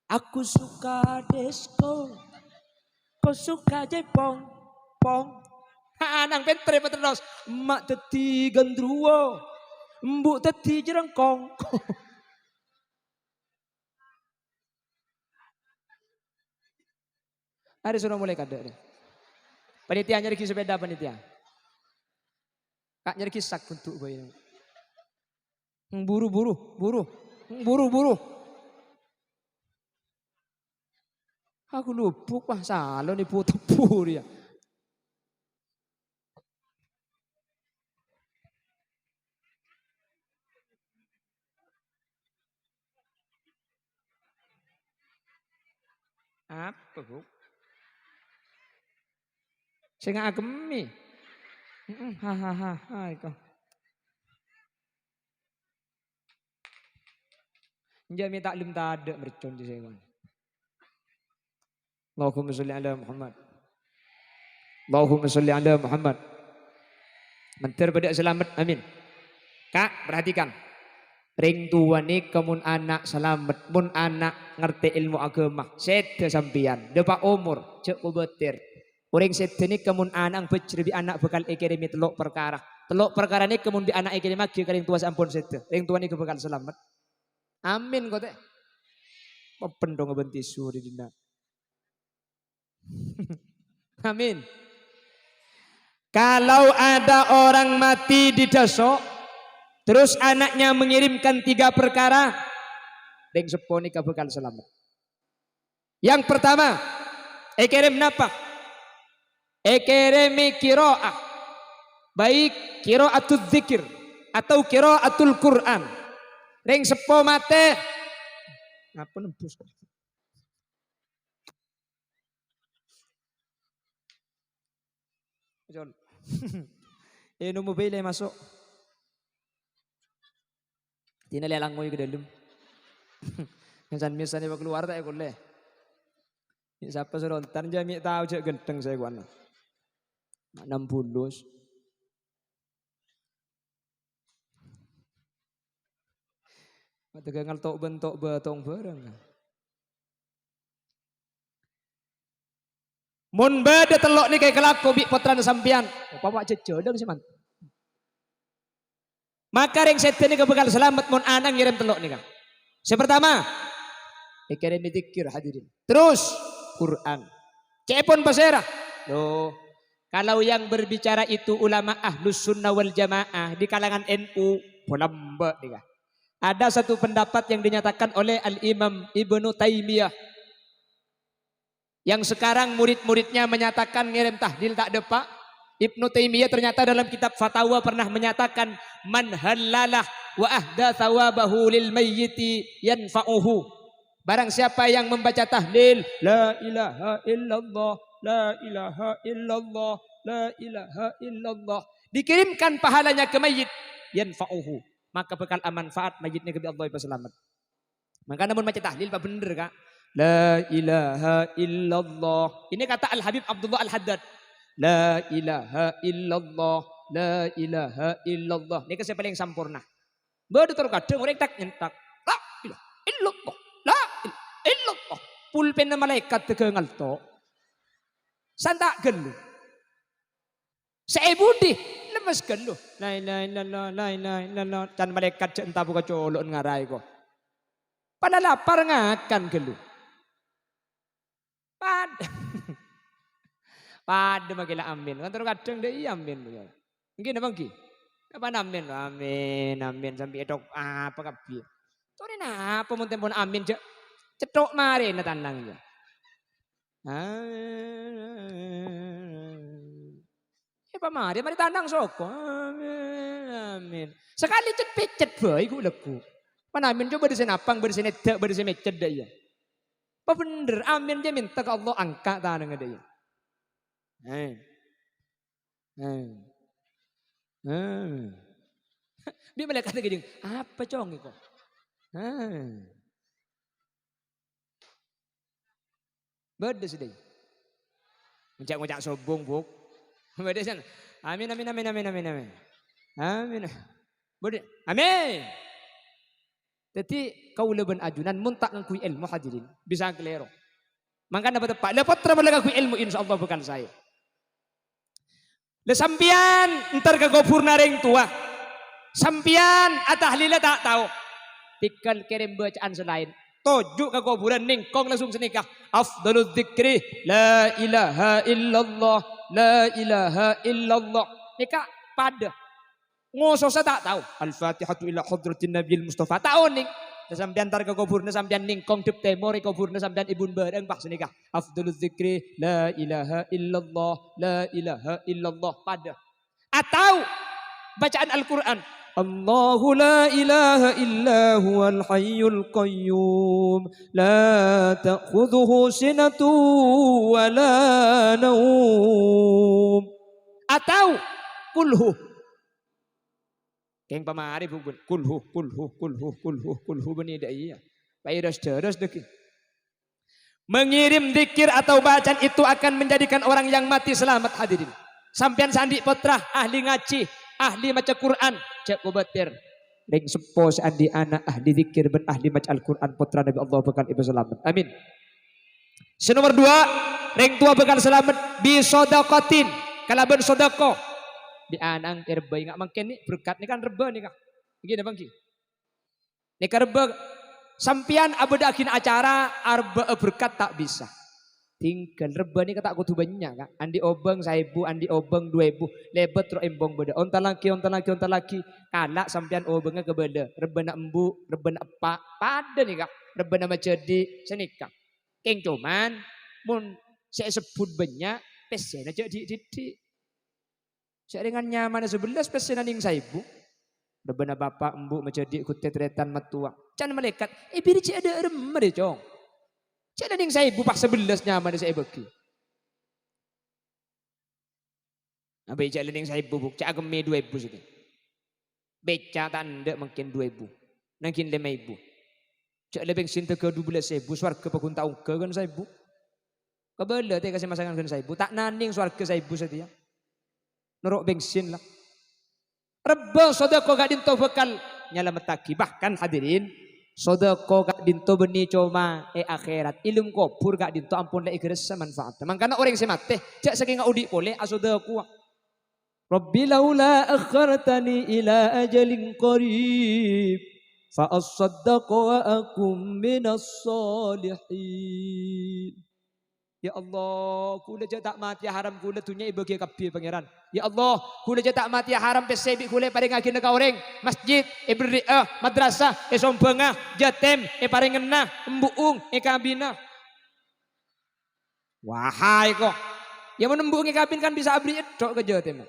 Aku suka disco. Kau suka Jepang, pong. Ha nang pentre terus. Mak teti gendruwo. Mbuk teti jerengkong. Ada sudah mulai kada deh. Panitia nyari sepeda panitia. Kak nyari sak untuk boy. Buru. Aku lupa wah salah nih putu ya. Apa Bu? Saya nggak agemi. Hahaha itu. Jami taklim tak ada mercon di saya. Allahumma sholli ala Muhammad. Allahumma sholli ala Muhammad. Mentir pada selamat amin. Kak perhatikan. Ring tua ni kemun anak selamat. Mun anak ngerti ilmu agama. Sete sampian. Depa umur. Cek betir. Orang sete ni kemun anak bercerbi anak bakal ikirimi teluk perkara. Teluk perkara ni kemun di anak ikirimi lagi ke ring tua sampun sete. Ring tua ni bakal selamat. Amin kau teh. Pendong benti suri dina. Amin. Kalau ada orang mati di desa, terus anaknya mengirimkan 3 perkara, deng seponi bakal selamat. Yang pertama, ekirim napa? Ekirimi kiroah, baik kiraatul dzikir atau kiraatul Quran. Deng sepo mate, ngapa nembus? Jol. Ini mobil masuk. Tina lelang mo ke dalam. Yang misalnya keluar tak boleh. Siapa serontan jami tahu cek genteng saya gua. 60. Tegangal tok bentok betong bareng. Mun bade telok ni kayak kelaku bi potran sampian. Bapak cecodong sih man. Maka ring setan ni bakal selamat mun anang ngirim telok ni kang. Pertama, ikirim dzikir hadirin. Terus Quran. Cepon pasera. Loh, kalau yang berbicara itu ulama ahlus sunnah wal jamaah di kalangan NU, polamba nih kang. Ada satu pendapat yang dinyatakan oleh Al-Imam Ibnu Taimiyah. Yang sekarang murid-muridnya menyatakan ngirim tahlil tak ada pak. Ibnu Taimiyah ternyata dalam kitab fatwa pernah menyatakan man halalah wa ahda thawabahu lil mayyiti yanfa'uhu. Barang siapa yang membaca tahlil la ilaha illallah, la ilaha illallah, la ilaha illallah, dikirimkan pahalanya ke mayit yanfa'uhu, maka bakal manfaat mayitnya ke Allah selamat. Maka namun baca tahlil pak bener kak. La ilaha illallah. Ini kata Al-Habib Abdullah Al-Haddad. La ilaha illallah. La ilaha illallah. Ini kasih paling sempurna. Baru terkadang orang tak nyentak. La ilaha illallah. La ilaha illallah. Pulpen malaikat tegengal to. Santak gelu. Seebudi lemes gelu. La ilaha illallah. La ilaha illallah. Dan malaikat entah buka colok ngarai kok. Pada lapar ngakan gelu. Pada makilah amin. Kan terkadang dia amin. Mungkin apa lagi? Apa amin, amin, amin sampai edok apa kabeh. Tore napa mun tempon amin cek cetok mari na tanang ya. Ya mari mari tanang soko. Amin, amin. Sekali cet pecet bae ku leku. Pan amin coba di senapang, di senedek, di semecet dah ya. Apa bener amin dia minta ke Allah angkat tanang ada ya. Dia malah kata gini, apa cong itu? Beda sih deh. Ngucak-ngucak sobong buk. Beda sih. Amin, amin, amin, amin, amin, amin. Amin. Beda. Amin. Jadi kau leben ajunan muntak ngakui ilmu hadirin. Bisa kelero. Maka dapat tepat. Lepas terima ngakui ilmu insya Allah bukan saya. Le sampian ntar kagopur naring tua. Sampian atahlila tak tahu. Tikal kirim bacaan selain. Tojuk kagopuran ningkong langsung senikah. Afdalul dzikri la ilaha illallah. La ilaha illallah. Nikah pada. Ngososa tak tahu. Al-Fatihatu ila hadratin Nabil Mustafa. Tahu ning. Sampean tar kagoburna sampean ningkong dip temor kagoburna sampean ibun bareng pak senikah. Afdalul dzikri la ilaha illallah. La ilaha illallah pada. Atau bacaan Al-Quran. Allahu la ilaha illa huwal hayyul qayyum la ta'khudhuhu sinatu wa la naum. Atau kulhu. Keng pamari bubun kulhu beni dai ya. Pairas deres deki. Mengirim zikir atau bacaan itu akan menjadikan orang yang mati selamat hadirin. Sampean sandi putra ahli ngaji, ahli maca Quran, cek kubatir. Ring sepo sandi anak ahli zikir ben ahli maca Al-Quran putra Nabi Allah bakal ibu selamat. Amin. Nomor 2, ring tua bakal selamat bi sedaqatin. Kalau ben sedekah di anang reba enggak mungkin nih berkat nih kan reba nih kak. Begini bang ki. Nih reba sampian abedakin acara arba berkat tak bisa. Tinggal reba nih kata aku tuh banyak kak. Andi obeng 1000, andi obeng 2000, lebet ro embong beda. Onta lagi. Kalak sampian obengnya ke beda. Reba nak embu, reba nak apa? Pada nih kak. Reba nama jadi senikah. Keng cuman mun saya sebut banyak pesen aja di. Saya dengan nyaman 11 pesenan yang 1000. Rebana bapak embu menjadi ikut tetretan matua. Can malaikat, biri cik ada remah deh cong. Cik ada yang 1000 pak 11 nyaman saya bagi. Apa cik ada yang 1000 buk, cik agame 2000 sini. Beca tanda mungkin 2000. Mungkin 5000. Cik lebih sinta ke 12.000, swarga pakun taung ke kan 1000. Kebala teh kasih masangan kan 1000, tak naning swarga 1000 setia. Norok bensin lah. Reba sodako gak dinto bekal nyalamet taki. Bahkan hadirin sodako gak dinto beni coma akhirat. Ilum kopur gak dinto ampun la ikresa manfaat. Mangkana orang semate cak saking udi boleh asodako. Rabbi laula akhartani ila ajalin qarib fa as-saddaqu wa akum minas salihin. Ya Allah, kula je tak mati haram kula dunya ibagi kabeh pangeran. Ya Allah, kula je tak mati haram pesebi kula paring agin ka oreng, masjid, ibri'ah, madrasah, sombengah, jatem, paring ngenah, embuung, kabina. Wahai kok. Ya menembung kabin kan bisa abri edok ke jatem.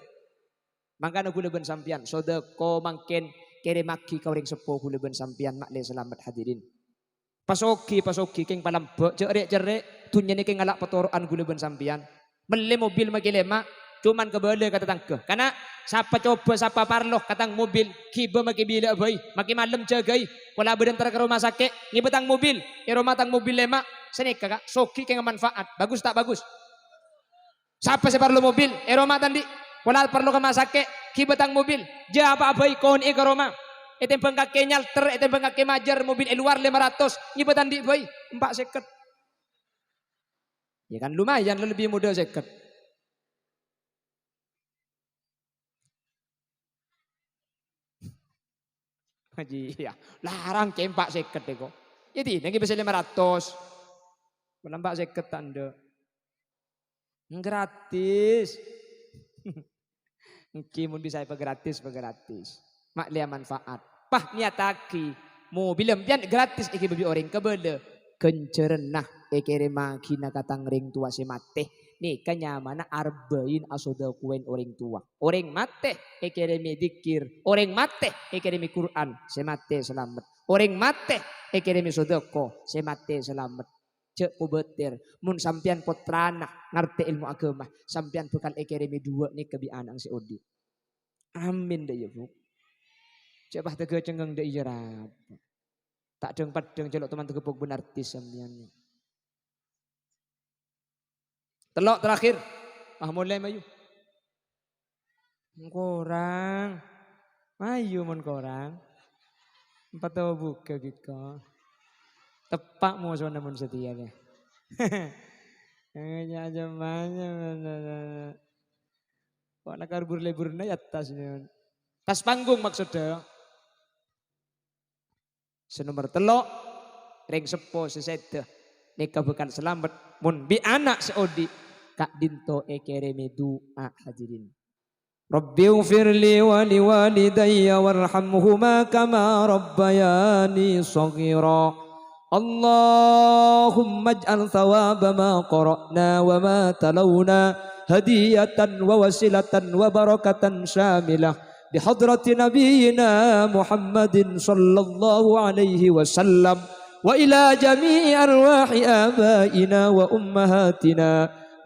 Mangkana kula ben sampian, sedekah mangken keremaki ka oreng sepo kula ben sampian makle selamat hadirin. Pasoki keng palambek cerek dunya ni keng ngalak petoroan gula ben sampian. Mele mobil makilema cuman kebale kata tangke. Karena siapa coba siapa parloh katang mobil kiba maki bila bayi maki malam jagai wala badan ke rumah sakit ngibetang mobil rumah tang mobil lema senik kakak soki keng manfaat bagus tak bagus. Siapa si parloh mobil rumah tandi wala perlu ke rumah sakit kibetang mobil ja apa bayi kon ke rumah. Ete bengkake nyalter, ete bengkake majar mobil luar 500, nyibetan di boy 450. Ya kan lumayan lebih mudah 50. Haji ya, larang ke 450 deh kok. Jadi nanti bisa 500. Menambah 50 tanda. Gratis. Engki mun bisa gratis. Mak lia manfaat. Pah niataki. Mo bilam pian gratis iki bebi orang kebele. Kencerenah ekere makina katang ring tua si mate. Nih kenyamana arba'in asoda kuen orang tua. Orang mate ekere mi dikir. Orang mate ekere mi Quran. Semate selamat. Orang mate ekere mi sodoko. Semate selamat. Cek kubetir. Mun sampian potrana ngerti ilmu agama. Sampian bukan ekeremi dua nih kebi anang si Odi. Amin deh ya bu. Cek bah tege cenggeng deh jerap. Tak deng padeng celok teman tegepuk benar artis sampian. Telok terakhir. Mulai mayu. Korang. Mayu mun korang. 4 tahun buka gitu. Tepak mau zona mun setia ya. Hanya aja mana. Kok nak libur na atas ni. Tas panggung maksudnya. Senomor telok ring sepo sesede. Nika bukan selamat mun bi anak seodi kak dinto ekereme doa hadirin. Rabbi ufirli wa liwalidayya warhamhuma kama rabbayani shaghira. اللهم اجعل ثواب ما قرأنا وما تلونا هدية ووسيلة وبركة شاملة بحضرة نبينا محمد صلى الله عليه وسلم وإلى جميع أرواح آبائنا وأمهاتنا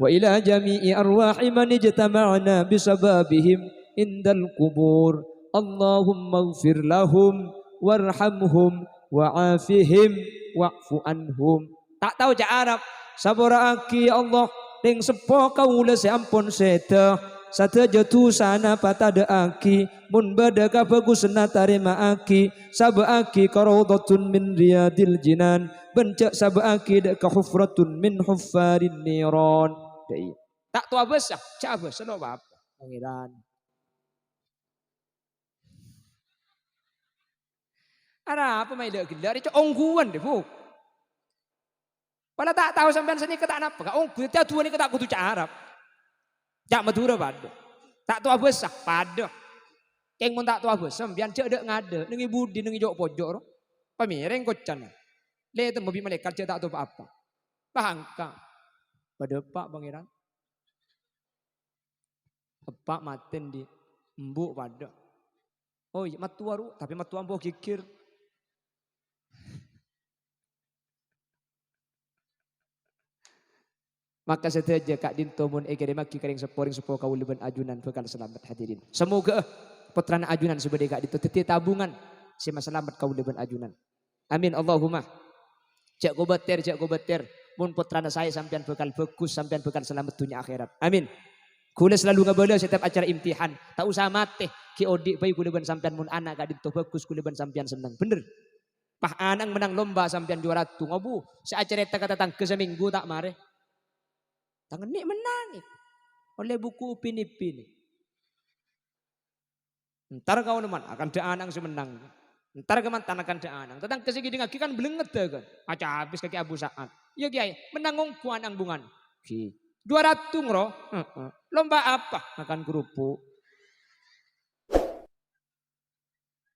وإلى جميع أرواح من اجتمعنا بسبابهم عند القبور اللهم اغفر لهم وارحمهم وعافهم wa'fu anhum. Tak tahu jak Arab. Sabora aki Allah ring sepo kaula seampun seta. Sateja tu sana patada aki mun badaka bagusna tarima aki. Saba aki karawdatun min riyadil jinan. Bencak saba aki dak hufratun min huffarin niran. Tak tahu abes ah. Cak abes no bab. Pangeran. Ada apa mai dak gelar itu ongguan deh bu. Pala tak tahu sampean sini ketak napa ka onggu tiap dua ni ketak kudu cak Arab. Jak Madura pada. Tak tahu apa sah pada. Keng mun tak tahu apa sampean cek dak ngade nengi budi nengi jok pojok ro. Pamireng kocan. Le temu bi malaikat cek tak tahu apa. Pahangka. Pada pak pangeran. Pak maten di embuk pada. Oh iya matua ru tapi matua ambo kikir. Maka saja kak dinto mun egere maki kering sepo kau leben ajunan bekal selamat hadirin. Semoga putrana ajunan sebede kak dinto teti tabungan sema selamat kau leben ajunan. Amin Allahumma. Cek go beter. Mun putrana saya sampean bekal bagus sampean bekal selamat dunia akhirat. Amin. Kula selalu ngabala setiap acara imtihan. Tak usah mate ki odik bayi kula ben sampean mun anak kak dinto bagus kula ben sampean seneng. Bener. Pah anang menang lomba sampean juara tu ngobu. Seacara tak kata tangke seminggu tak mare. Tangan ni menang oleh buku upin-ipin. Ntar kau teman akan de anang semenang. Ntar keman tanakan de anang. Tentang kesegi dengan kan belenget kan. Aca habis kaki Abu Sa'ad. Ya kiai menang ngongku anang bungan. Ki 200 ngro. Lomba apa? Makan kerupuk.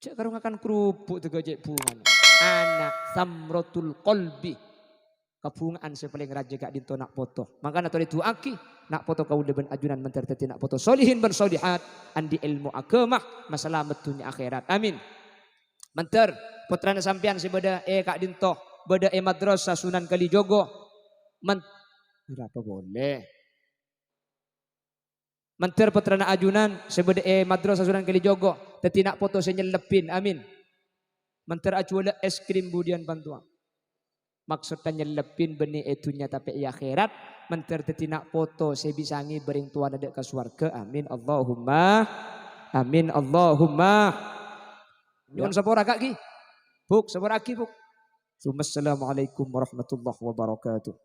Cek karo makan kerupuk tega cek bungan. Anak samrotul qalbi. Kabungan sepaling raja gak dinto nak foto. Maka nato itu aki nak foto kau leben ajunan menterteti nak foto solihin ben solihat andi ilmu agama masalah metunya akhirat. Amin. Menter putrana sampean si beda kak dinto beda madrasah Sunan Kalijogo. Berapa boleh? Menter putrana ajunan si beda madrasah Sunan Kalijogo. Teti nak foto senyelepin. Amin. Menter acuala es krim budian bantuan. Maksudnya nyelipin benih etunya tapi ya akhirat menterteti nak foto sebisangi bering tuan ada ke surga. Amin Allahumma. Amin Allahumma. Nyuwun sapora kak ki. Buk sapora ki buk. Assalamualaikum warahmatullahi wabarakatuh.